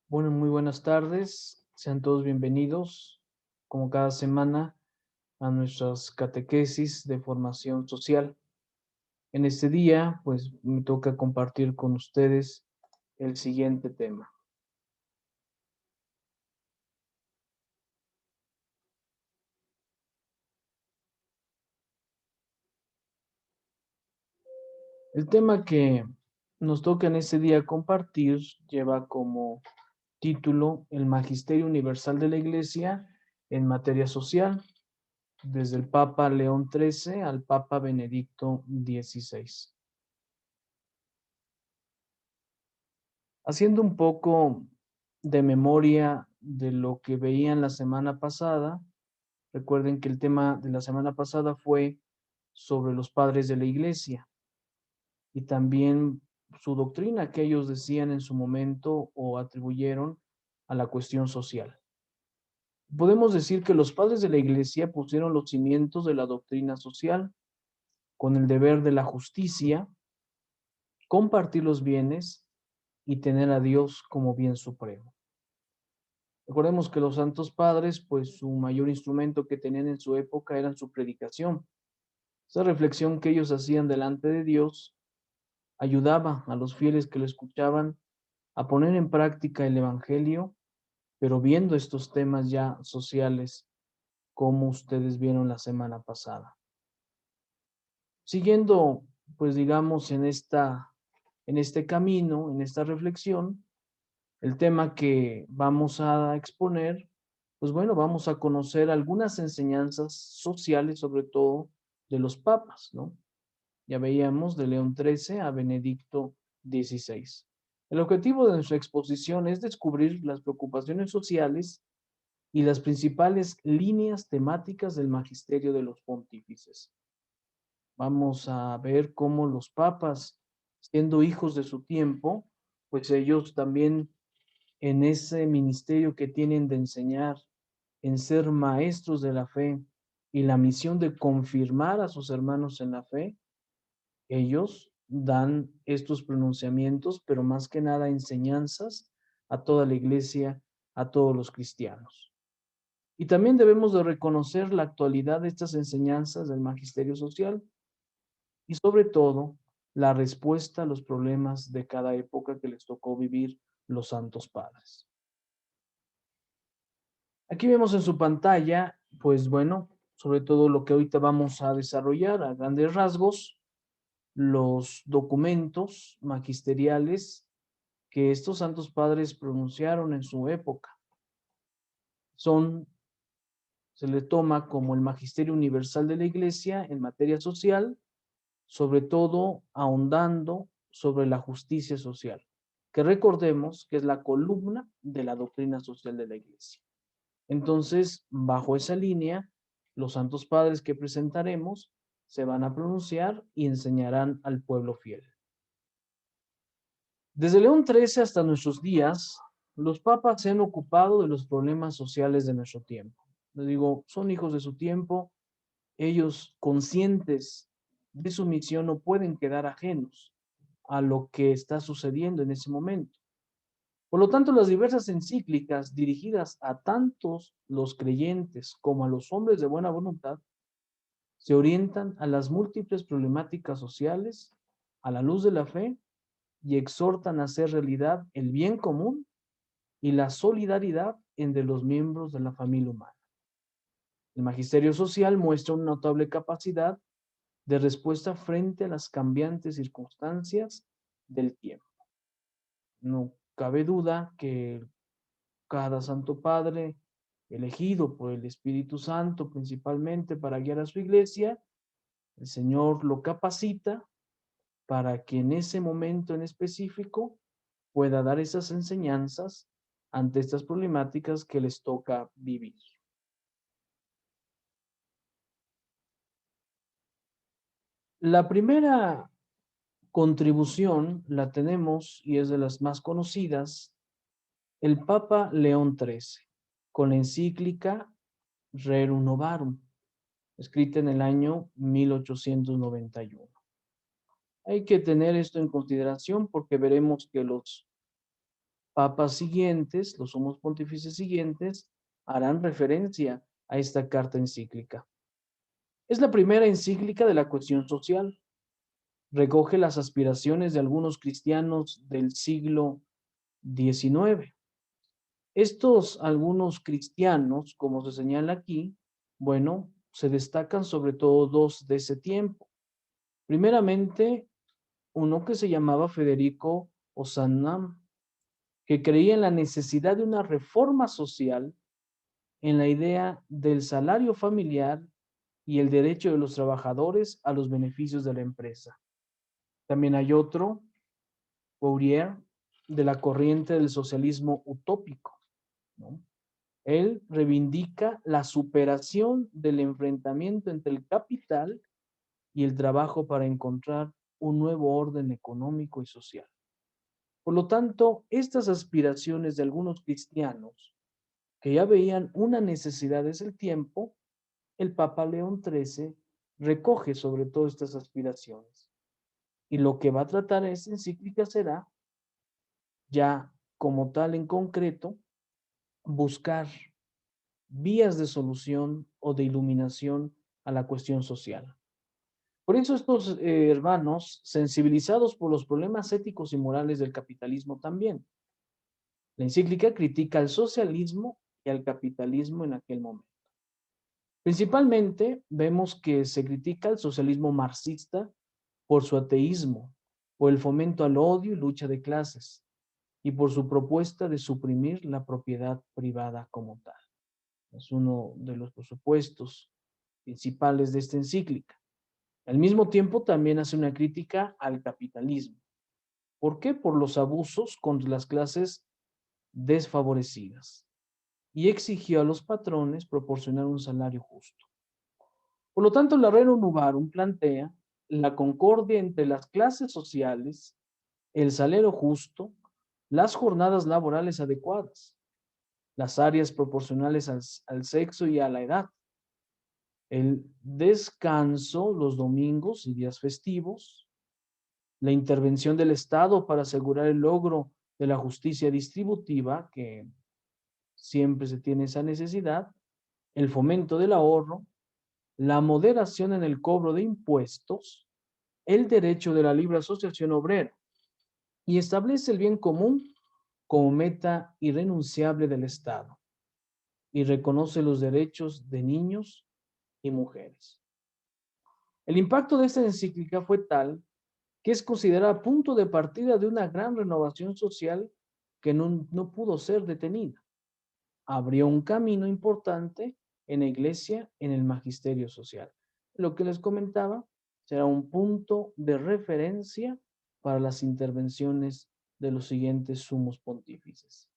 Bueno, muy buenas tardes. Sean todos bienvenidos, como cada semana, a nuestras catequesis de formación social. En este día, pues me toca compartir con ustedes el siguiente tema. El tema que nos toca en este día compartir lleva como título el Magisterio Universal de la Iglesia en materia social, desde el Papa León XIII al Papa Benedicto XVI. Haciendo un poco de memoria de lo que veían la semana pasada, recuerden que el tema de la semana pasada fue sobre los padres de la iglesia y también su doctrina que ellos decían en su momento o atribuyeron a la cuestión social. Podemos decir que los padres de la iglesia pusieron los cimientos de la doctrina social con el deber de la justicia, compartir los bienes y tener a Dios como bien supremo. Recordemos que los santos padres, pues su mayor instrumento que tenían en su época era su predicación. Esa reflexión que ellos hacían delante de Dios ayudaba a los fieles que lo escuchaban a poner en práctica el Evangelio, pero viendo estos temas ya sociales, como ustedes vieron la semana pasada. Siguiendo, pues digamos, en este camino, en esta reflexión, el tema que vamos a exponer, pues bueno, vamos a conocer algunas enseñanzas sociales, sobre todo de los papas, ¿no? Ya veíamos de León XIII a Benedicto XVI. El objetivo de nuestra exposición es descubrir las preocupaciones sociales y las principales líneas temáticas del magisterio de los pontífices. Vamos a ver cómo los papas, siendo hijos de su tiempo, pues ellos también en ese ministerio que tienen de enseñar, en ser maestros de la fe y la misión de confirmar a sus hermanos en la fe, ellos dan estos pronunciamientos, pero más que nada enseñanzas a toda la iglesia, a todos los cristianos. Y también debemos de reconocer la actualidad de estas enseñanzas del magisterio social y sobre todo la respuesta a los problemas de cada época que les tocó vivir los santos padres. Aquí vemos en su pantalla, pues bueno, sobre todo lo que ahorita vamos a desarrollar a grandes rasgos, los documentos magisteriales que estos santos padres pronunciaron en su época. Son, se le toma como el magisterio universal de la Iglesia en materia social, sobre todo ahondando sobre la justicia social, que recordemos que es la columna de la doctrina social de la Iglesia. Entonces, bajo esa línea, los santos padres que presentaremos se van a pronunciar y enseñarán al pueblo fiel. Desde León XIII hasta nuestros días, los papas se han ocupado de los problemas sociales de nuestro tiempo. Les digo, son hijos de su tiempo, ellos conscientes de su misión no pueden quedar ajenos a lo que está sucediendo en ese momento. Por lo tanto, las diversas encíclicas dirigidas a tantos los creyentes como a los hombres de buena voluntad se orientan a las múltiples problemáticas sociales a la luz de la fe y exhortan a hacer realidad el bien común y la solidaridad entre los miembros de la familia humana. El magisterio social muestra una notable capacidad de respuesta frente a las cambiantes circunstancias del tiempo. No cabe duda que cada Santo Padre, elegido por el Espíritu Santo principalmente para guiar a su iglesia, el Señor lo capacita para que en ese momento en específico pueda dar esas enseñanzas ante estas problemáticas que les toca vivir. La primera contribución la tenemos, y es de las más conocidas, el Papa León XIII, con la encíclica Rerum Novarum, escrita en el año 1891. Hay que tener esto en consideración porque veremos que los papas siguientes, los sumos pontífices siguientes, harán referencia a esta carta encíclica. Es la primera encíclica de la cuestión social. Recoge las aspiraciones de algunos cristianos del siglo XIX. Estos algunos cristianos, como se señala aquí, bueno, se destacan sobre todo dos de ese tiempo. Primeramente, uno que se llamaba Federico Ozanam, que creía en la necesidad de una reforma social, en la idea del salario familiar y el derecho de los trabajadores a los beneficios de la empresa. También hay otro, Fourier, de la corriente del socialismo utópico, ¿no? Él reivindica la superación del enfrentamiento entre el capital y el trabajo para encontrar un nuevo orden económico y social. Por lo tanto, estas aspiraciones de algunos cristianos que ya veían una necesidad desde el tiempo, el Papa León XIII recoge sobre todo estas aspiraciones. Y lo que va a tratar esta encíclica será, ya como tal en concreto, buscar vías de solución o de iluminación a la cuestión social. Por eso estos hermanos, sensibilizados por los problemas éticos y morales del capitalismo también, la encíclica critica al socialismo y al capitalismo en aquel momento. Principalmente vemos que se critica al socialismo marxista por su ateísmo, por el fomento al odio y lucha de clases, y por su propuesta de suprimir la propiedad privada como tal. Es uno de los presupuestos principales de esta encíclica. Al mismo tiempo, también hace una crítica al capitalismo. ¿Por qué? Por los abusos contra las clases desfavorecidas. Y exigió a los patrones proporcionar un salario justo. Por lo tanto, la Rerum Novarum plantea la concordia entre las clases sociales, el salario justo, las jornadas laborales adecuadas, las áreas proporcionales al sexo y a la edad, el descanso los domingos y días festivos, la intervención del Estado para asegurar el logro de la justicia distributiva, que siempre se tiene esa necesidad, el fomento del ahorro, la moderación en el cobro de impuestos, el derecho de la libre asociación obrera, y establece el bien común como meta irrenunciable del Estado, y reconoce los derechos de niños y mujeres. El impacto de esta encíclica fue tal que es considerada punto de partida de una gran renovación social que no pudo ser detenida. Abrió un camino importante en la iglesia, en el magisterio social. Lo que les comentaba será un punto de referencia para las intervenciones de los siguientes sumos pontífices.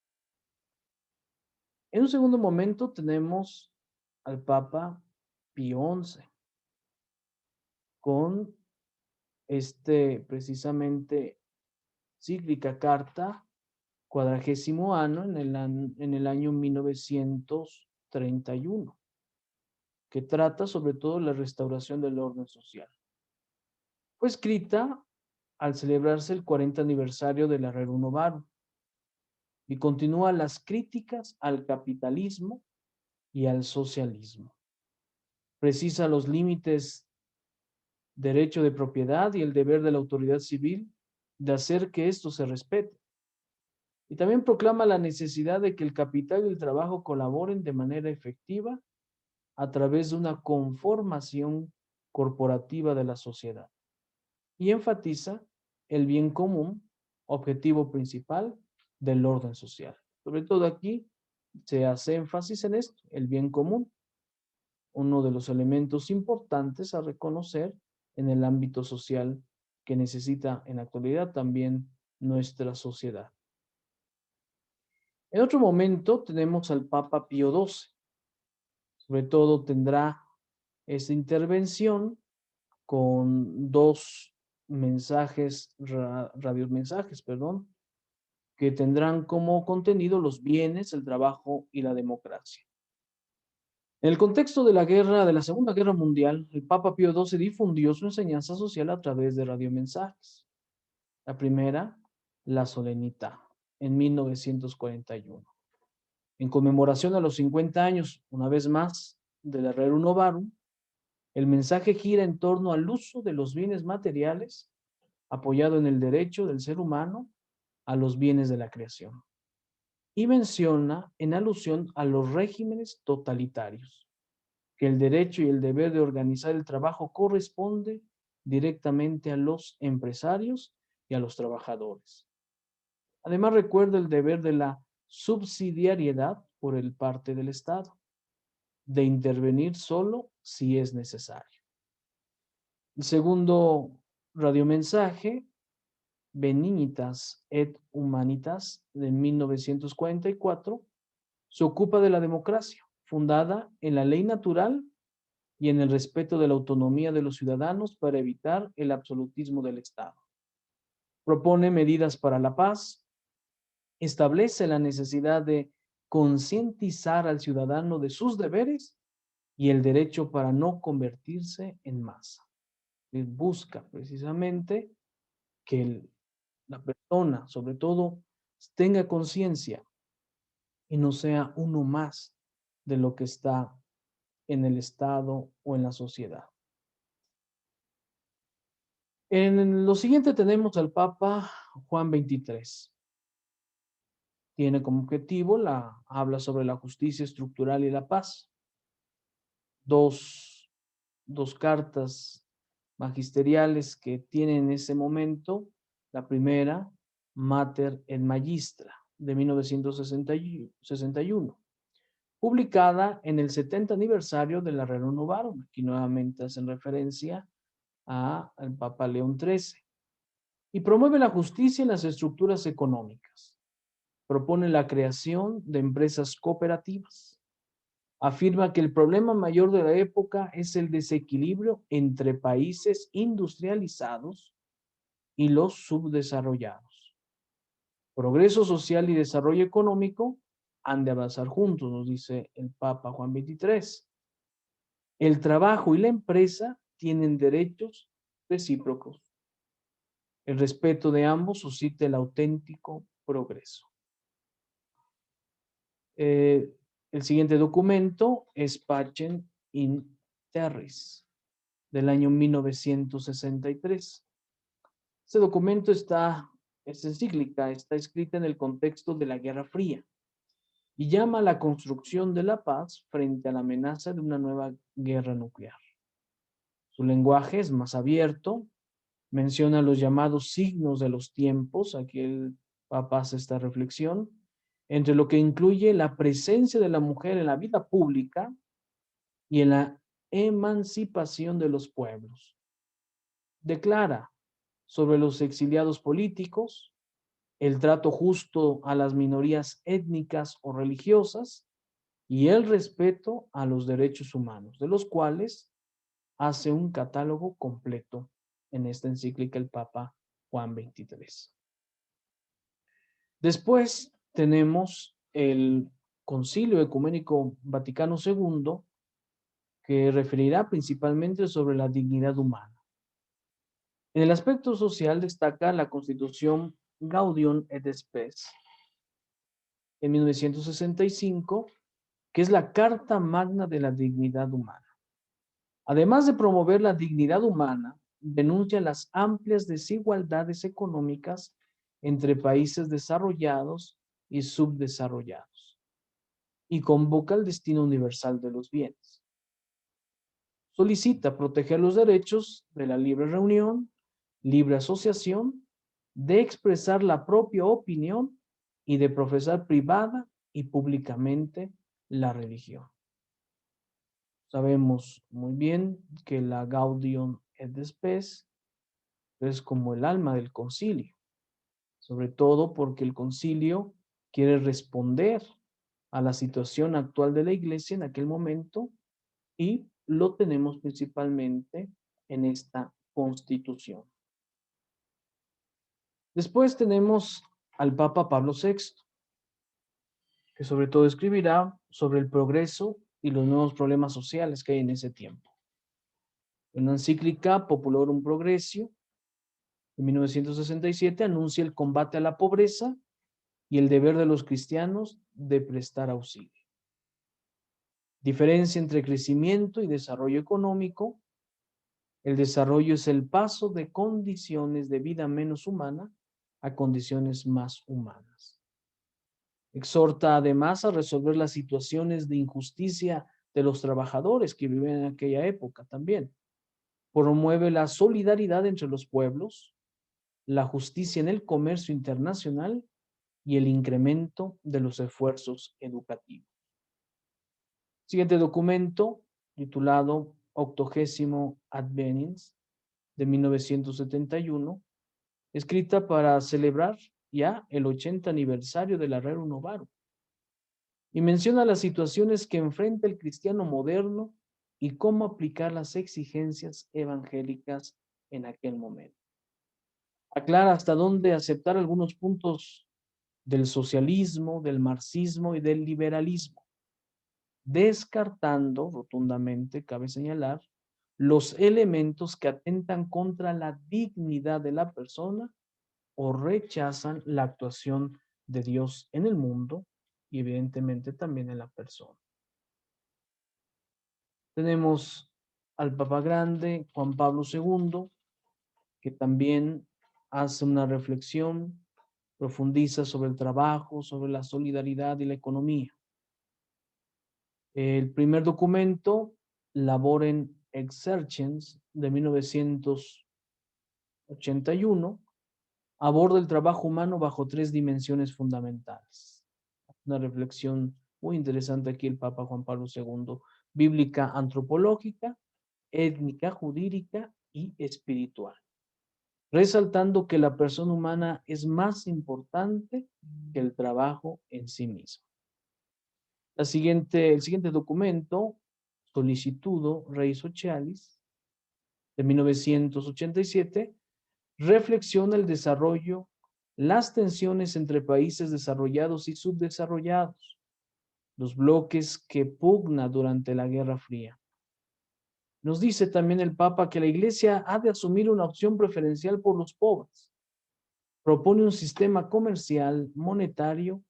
En un segundo momento tenemos al Papa Pío XI con precisamente cíclica carta 40º año en el año 1931, que trata sobre todo la restauración del orden social. Fue escrita al celebrarse el 40 aniversario de la Rerum Novarum y continúa las críticas al capitalismo y al socialismo. Precisa los límites derecho de propiedad y el deber de la autoridad civil de hacer que esto se respete. Y también proclama la necesidad de que el capital y el trabajo colaboren de manera efectiva a través de una conformación corporativa de la sociedad. Y enfatiza el bien común, objetivo principal del orden social. Sobre todo aquí se hace énfasis en esto, el bien común, uno de los elementos importantes a reconocer en el ámbito social que necesita en la actualidad también nuestra sociedad. En otro momento tenemos al Papa Pío XII. Sobre todo tendrá esta intervención con dos mensajes, radiomensajes, perdón, que tendrán como contenido los bienes, el trabajo y la democracia. En el contexto de de la Segunda Guerra Mundial, el Papa Pío XII difundió su enseñanza social a través de radiomensajes. La primera, la Solemnità, en 1941. En conmemoración a los 50 años, una vez más, del Rerum Novarum, el mensaje gira en torno al uso de los bienes materiales, apoyado en el derecho del ser humano a los bienes de la creación. Y menciona en alusión a los regímenes totalitarios, que el derecho y el deber de organizar el trabajo corresponde directamente a los empresarios y a los trabajadores. Además, recuerda el deber de la subsidiariedad por el parte del Estado, de intervenir solo si es necesario. El segundo radiomensaje, Benignitas et Humanitas, de 1944, se ocupa de la democracia, fundada en la ley natural y en el respeto de la autonomía de los ciudadanos para evitar el absolutismo del Estado. Propone medidas para la paz, establece la necesidad de concientizar al ciudadano de sus deberes y el derecho para no convertirse en masa. Busca precisamente que la persona, sobre todo, tenga conciencia y no sea uno más de lo que está en el Estado o en la sociedad. En lo siguiente tenemos al Papa Juan XXIII. Tiene como objetivo habla sobre la justicia estructural y la paz. Dos cartas magisteriales que tiene en ese momento. La primera, Mater et Magistra, de 1961, publicada en el 70 aniversario de la Rerum Novarum. Aquí nuevamente hacen referencia al Papa León XIII. Y promueve la justicia en las estructuras económicas. Propone la creación de empresas cooperativas. Afirma que el problema mayor de la época es el desequilibrio entre países industrializados y los subdesarrollados. Progreso social y desarrollo económico han de avanzar juntos, nos dice el Papa Juan XXIII. El trabajo y la empresa tienen derechos recíprocos. El respeto de ambos suscita el auténtico progreso. El siguiente documento es Pacem in Terris, del año 1963. Este documento esta encíclica está escrita en el contexto de la Guerra Fría y llama a la construcción de la paz frente a la amenaza de una nueva guerra nuclear. Su lenguaje es más abierto, menciona los llamados signos de los tiempos. Aquí el Papa hace esta reflexión, entre lo que incluye la presencia de la mujer en la vida pública y en la emancipación de los pueblos. Declara sobre los exiliados políticos, el trato justo a las minorías étnicas o religiosas y el respeto a los derechos humanos, de los cuales hace un catálogo completo en esta encíclica el Papa Juan XXIII. Después tenemos el Concilio Ecuménico Vaticano II, que referirá principalmente sobre la dignidad humana. En el aspecto social destaca la Constitución Gaudium et Spes en 1965, que es la Carta Magna de la Dignidad Humana. Además de promover la dignidad humana, denuncia las amplias desigualdades económicas entre países desarrollados y subdesarrollados y convoca el destino universal de los bienes. Solicita proteger los derechos de la libre reunión, libre asociación, de expresar la propia opinión y de profesar privada y públicamente la religión. Sabemos muy bien que la Gaudium et Spes es como el alma del concilio, sobre todo porque el concilio quiere responder a la situación actual de la iglesia en aquel momento y lo tenemos principalmente en esta constitución. Después tenemos al Papa Pablo VI, que sobre todo escribirá sobre el progreso y los nuevos problemas sociales que hay en ese tiempo. En una encíclica Populorum Progressio, en 1967, anuncia el combate a la pobreza y el deber de los cristianos de prestar auxilio. Diferencia entre crecimiento y desarrollo económico. El desarrollo es el paso de condiciones de vida menos humana a condiciones más humanas. Exhorta además a resolver las situaciones de injusticia de los trabajadores que viven en aquella época también. Promueve la solidaridad entre los pueblos, la justicia en el comercio internacional y el incremento de los esfuerzos educativos. Siguiente documento, titulado Octogésimo Adveniens, de 1971, escrita para celebrar ya el 80 aniversario del Rerum Novarum, y menciona las situaciones que enfrenta el cristiano moderno y cómo aplicar las exigencias evangélicas en aquel momento. Aclara hasta dónde aceptar algunos puntos del socialismo, del marxismo y del liberalismo, descartando rotundamente, cabe señalar, los elementos que atentan contra la dignidad de la persona o rechazan la actuación de Dios en el mundo y evidentemente también en la persona. Tenemos al Papa Grande, Juan Pablo II, que también hace una reflexión, profundiza sobre el trabajo, sobre la solidaridad y la economía. El primer documento, Laborem Exercens, de 1981, aborda el trabajo humano bajo 3 dimensiones fundamentales. Una reflexión muy interesante aquí el Papa Juan Pablo II, bíblica antropológica, étnica jurídica y espiritual, resaltando que la persona humana es más importante que el trabajo en sí mismo. El siguiente documento, Solicitudo Rei Socialis, de 1987, reflexiona el desarrollo, las tensiones entre países desarrollados y subdesarrollados, los bloques que pugna durante la Guerra Fría. Nos dice también el Papa que la Iglesia ha de asumir una opción preferencial por los pobres. Propone un sistema comercial, monetario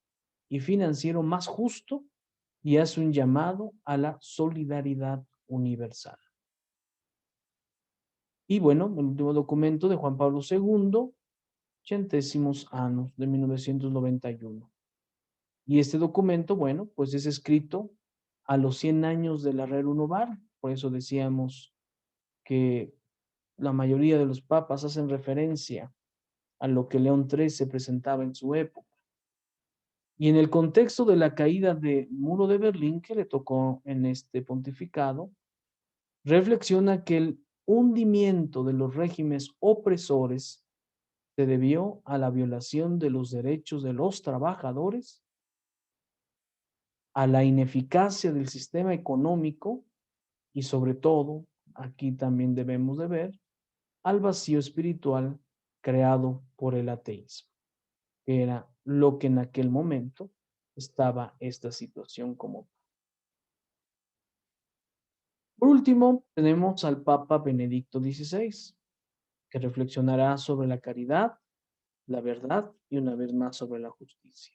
y financiero más justo y hace un llamado a la solidaridad universal. Y bueno, el último documento de Juan Pablo II, Centésimos Annus, de 1991. Y este documento, bueno, pues es escrito a los 100 años del Rerum Novarum. Por eso decíamos que la mayoría de los papas hacen referencia a lo que León XIII presentaba en su época. Y en el contexto de la caída del muro de Berlín que le tocó en este pontificado, reflexiona que el hundimiento de los regímenes opresores se debió a la violación de los derechos de los trabajadores, a la ineficacia del sistema económico y sobre todo, aquí también debemos de ver, al vacío espiritual creado por el ateísmo, que era lo que en aquel momento estaba esta situación como. Por último, tenemos al Papa Benedicto XVI, que reflexionará sobre la caridad, la verdad y una vez más sobre la justicia.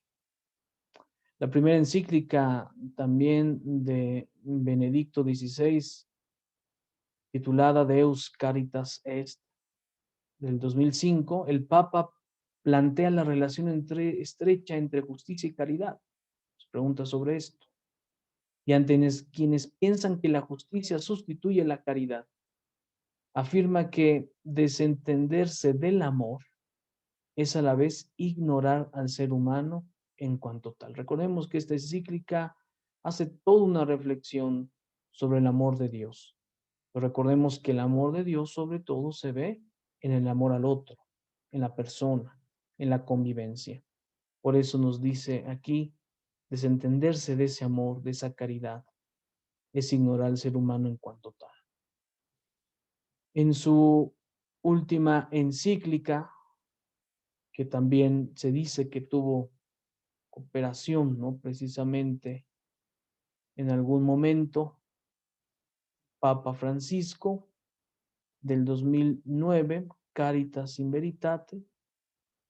La primera encíclica también de Benedicto XVI, titulada Deus Caritas Est, del 2005, el Papa plantea la relación estrecha entre justicia y caridad. Se pregunta sobre esto. Y ante quienes piensan que la justicia sustituye la caridad, afirma que desentenderse del amor es a la vez ignorar al ser humano en cuanto tal. Recordemos que esta encíclica hace toda una reflexión sobre el amor de Dios. Pero recordemos que el amor de Dios sobre todo se ve en el amor al otro, en la persona, en la convivencia. Por eso nos dice aquí, desentenderse de ese amor, de esa caridad, es ignorar al ser humano en cuanto tal. En su última encíclica, que también se dice que tuvo cooperación, ¿no? Precisamente en algún momento, Papa Francisco, del 2009, Caritas in Veritate,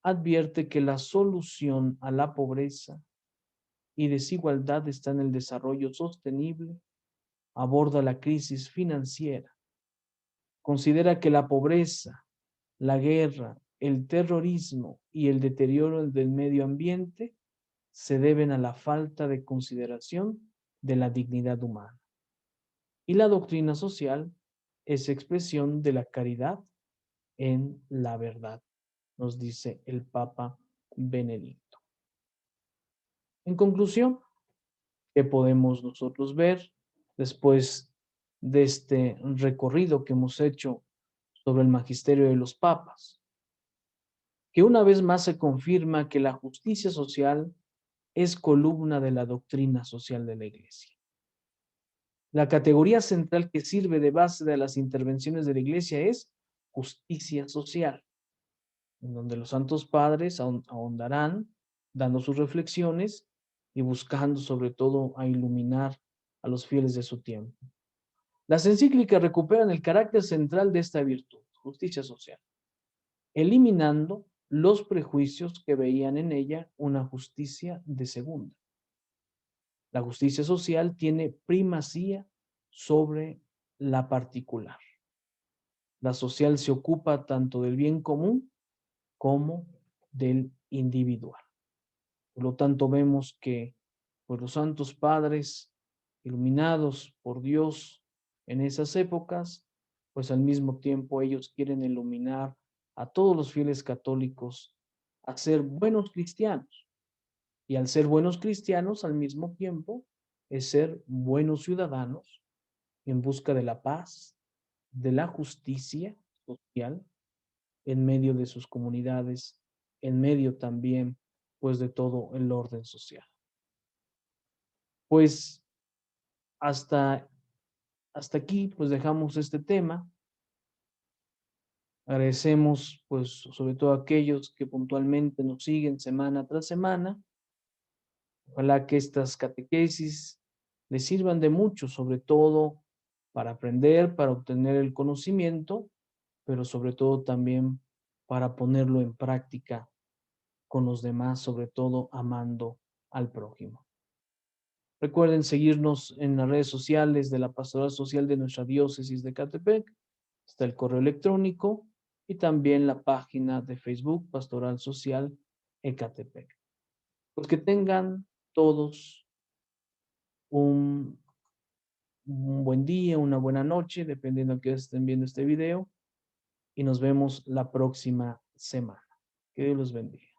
advierte que la solución a la pobreza y desigualdad está en el desarrollo sostenible, aborda la crisis financiera, considera que la pobreza, la guerra, el terrorismo y el deterioro del medio ambiente se deben a la falta de consideración de la dignidad humana. Y la doctrina social es expresión de la caridad en la verdad, nos dice el Papa Benedicto. En conclusión, ¿qué podemos nosotros ver después de este recorrido que hemos hecho sobre el magisterio de los papas? Que una vez más se confirma que la justicia social es columna de la doctrina social de la Iglesia. La categoría central que sirve de base de las intervenciones de la Iglesia es justicia social, en donde los santos padres ahondarán, dando sus reflexiones y buscando sobre todo a iluminar a los fieles de su tiempo. Las encíclicas recuperan el carácter central de esta virtud, justicia social, eliminando los prejuicios que veían en ella una justicia de segunda. La justicia social tiene primacía sobre la particular. La social se ocupa tanto del bien común como del individual. Por lo tanto, vemos que pues, los santos padres, iluminados por Dios en esas épocas, pues al mismo tiempo ellos quieren iluminar a todos los fieles católicos a ser buenos cristianos. Y al ser buenos cristianos, al mismo tiempo, es ser buenos ciudadanos en busca de la paz, de la justicia social en medio de sus comunidades, en medio también, pues, de todo el orden social. Pues, hasta, hasta aquí, pues, dejamos este tema. Agradecemos, pues, sobre todo a aquellos que puntualmente nos siguen semana tras semana. Ojalá que estas catequesis les sirvan de mucho, sobre todo para aprender, para obtener el conocimiento, pero sobre todo también para ponerlo en práctica con los demás, sobre todo amando al prójimo. Recuerden seguirnos en las redes sociales de la Pastoral Social de nuestra diócesis de Ecatepec. Está el correo electrónico y también la página de Facebook Pastoral Social Ecatepec. Pues que tengan todos un, un buen día, una buena noche, dependiendo de que estén viendo este video. Y nos vemos la próxima semana. Que Dios los bendiga.